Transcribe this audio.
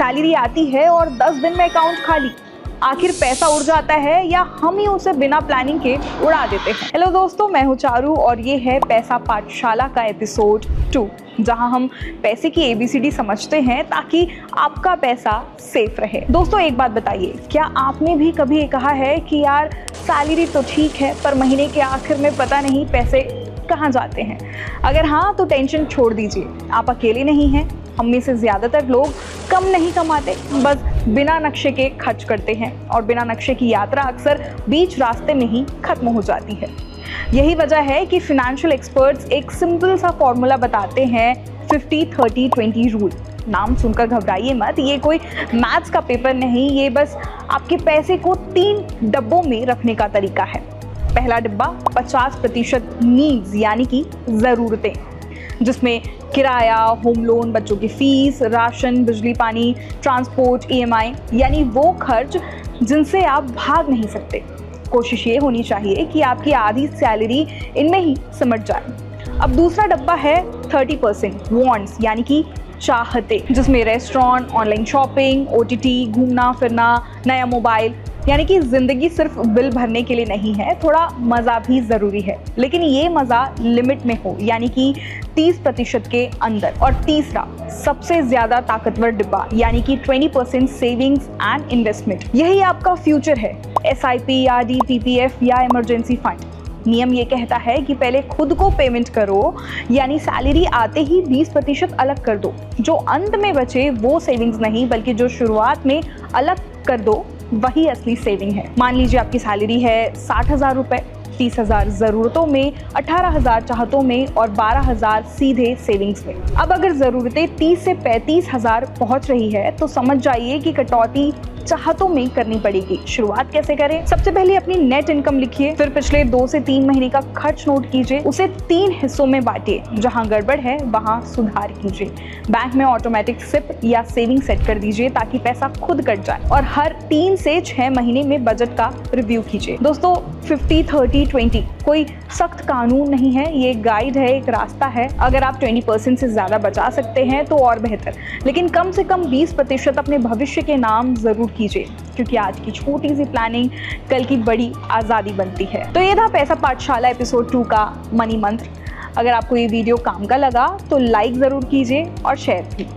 Salary आती है और 10 दिन में अकाउंट खाली। आखिर पैसा उड़ जाता है या हम ही उसे बिना प्लानिंग के उड़ा देते हैं। हेलो दोस्तों, मैं हूं चारू और ये है पैसा पाठशाला का एपिसोड 2, जहां हम पैसे की ABCD समझते हैं ताकि आपका पैसा सेफ रहे। दोस्तों एक बात बताइए, क्या आपने भी कभी कहा है कि यार सैलरी तो ठीक है पर महीने के आखिर में पता नहीं पैसे कहाँ जाते हैं? अगर हाँ तो टेंशन छोड़ दीजिए, आप अकेले नहीं हैं। हम में से ज़्यादातर लोग कम नहीं कमाते, बस बिना नक्शे के खर्च करते हैं और बिना नक्शे की यात्रा अक्सर बीच रास्ते में ही खत्म हो जाती है। यही वजह है कि फाइनेंशियल एक्सपर्ट्स एक सिंपल सा फॉर्मूला बताते हैं, 50-30-20 रूल। नाम सुनकर घबराइए मत, ये कोई मैथ्स का पेपर नहीं, ये बस आपके पैसे को 3 डब्बों में रखने का तरीका है। पहला डिब्बा 50% नीड्स यानी कि ज़रूरतें, जिसमें किराया, होम लोन, बच्चों की फीस, राशन, बिजली पानी, ट्रांसपोर्ट, EMI यानी वो खर्च जिनसे आप भाग नहीं सकते। कोशिश ये होनी चाहिए कि आपकी आधी सैलरी इनमें ही सिमट जाए। अब दूसरा डब्बा है 30% वांट्स यानी कि चाहते, जिसमें रेस्टोरेंट, ऑनलाइन शॉपिंग, OTT, घूमना फिरना, नया मोबाइल, यानी कि जिंदगी सिर्फ बिल भरने के लिए नहीं है, थोड़ा मज़ा भी ज़रूरी है, लेकिन ये मज़ा लिमिट में हो, यानी कि 30% के अंदर। और तीसरा सबसे ज़्यादा ताकतवर डिब्बा यानी कि 20% सेविंग्स एंड इन्वेस्टमेंट। यही आपका फ्यूचर है, SIP, RD, PPF या इमरजेंसी फंड। नियम ये कहता है कि पहले खुद को पेमेंट करो, यानी सैलरी आते ही 20% अलग कर दो। जो अंत में बचे वो सेविंग्स नहीं, बल्कि जो शुरुआत में अलग कर दो वही असली सेविंग है। मान लीजिए आपकी सैलरी है 60,000 रुपये, 30,000 ज़रूरतों में, 18,000 चाहतों में और 12,000 सीधे सेविंग्स में। अब अगर ज़रूरतें 30 से 35,000 पहुँच रही है तो समझ जाइए कि कटौती चाहतों में करनी पड़ेगी। शुरुआत कैसे करें? सबसे पहले अपनी नेट इनकम लिखिए, फिर पिछले 2 से 3 महीने का खर्च नोट कीजिए, उसे 3 हिस्सों में बांटिए, जहां गड़बड़ है वहां सुधार कीजिए। बैंक में ऑटोमेटिक सिप या सेविंग सेट कर दीजिए ताकि पैसा खुद कट जाए, और हर 3 से 6 महीने में बजट का रिव्यू कीजिए। दोस्तों 50-30-20 कोई सख्त कानून नहीं है, ये गाइड है, एक रास्ता है। अगर आप 20% से ज़्यादा बचा सकते हैं तो और बेहतर, लेकिन कम से कम 20% अपने भविष्य के नाम ज़रूर कीजिए, क्योंकि आज की छोटी सी प्लानिंग कल की बड़ी आज़ादी बनती है। तो ये था पैसा पाठशाला एपिसोड 2 का मनी मंत्र। अगर आपको ये वीडियो काम का लगा तो लाइक ज़रूर कीजिए और शेयर भी।